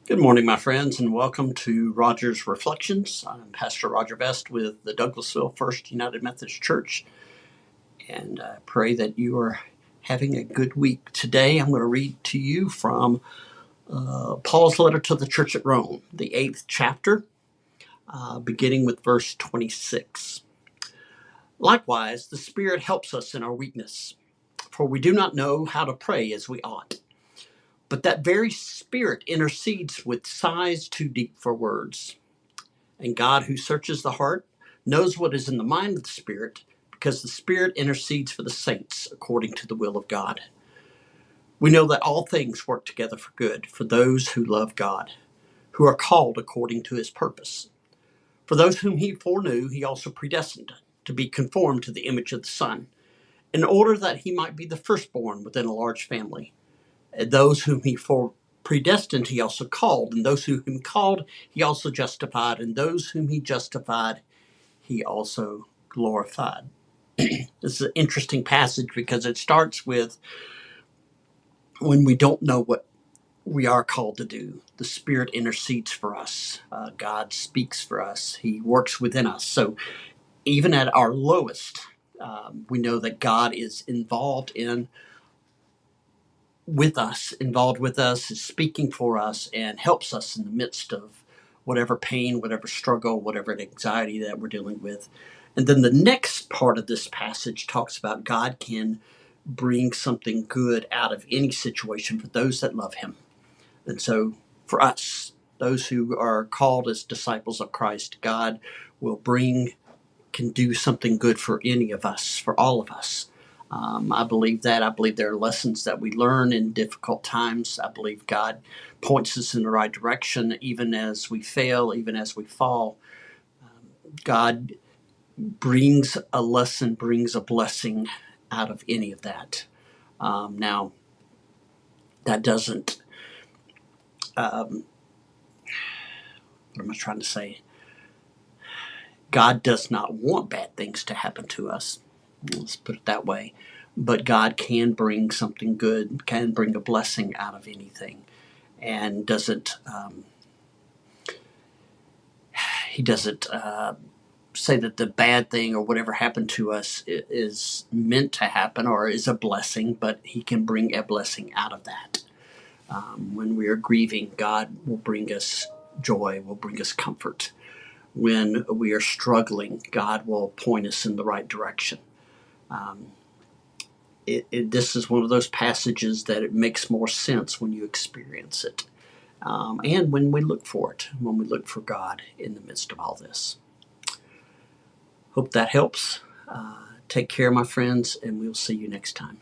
Good morning, my friends, and welcome to Roger's Reflections. I'm Pastor Roger Vest with the Douglasville First United Methodist Church, and I pray that you are having a good week. Today, I'm going to read to you from Paul's letter to the church at Rome, the 8th chapter, beginning with verse 26. Likewise, the Spirit helps us in our weakness, for we do not know how to pray as we ought. But that very Spirit intercedes with sighs too deep for words. And God, who searches the heart, knows what is in the mind of the Spirit, because the Spirit intercedes for the saints according to the will of God. We know that all things work together for good for those who love God, who are called according to his purpose. For those whom he foreknew, he also predestined to be conformed to the image of the Son, in order that he might be the firstborn within a large family. And those whom he predestined, he also called, and those whom he called, he also justified, and those whom he justified, he also glorified. This is an interesting passage because it starts with when we don't know what we are called to do. The Spirit intercedes for us. God speaks for us. He works within us. So even at our lowest, we know that God is involved with us, is speaking for us, and helps us in the midst of whatever pain, whatever struggle, whatever anxiety that we're dealing with. And then the next part of this passage talks about God can bring something good out of any situation for those that love him. And so for us, those who are called as disciples of Christ, God can do something good for any of us, for all of us. I believe that. I believe there are lessons that we learn in difficult times. I believe God points us in the right direction, even as we fail, even as we fall. God brings a lesson, brings a blessing out of any of that. Now, that doesn't, what am I trying to say? God does not want bad things to happen to us. Let's put it that way. But God can bring something good, can bring a blessing out of anything, and he doesn't say that the bad thing or whatever happened to us is meant to happen or is a blessing, but he can bring a blessing out of that. When we are grieving, God will bring us joy, will bring us comfort. When we are struggling, God will point us in the right direction. This is one of those passages that it makes more sense when you experience it. And when we look for it, when we look for God in the midst of all this. Hope that helps. Take care, my friends, and we'll see you next time.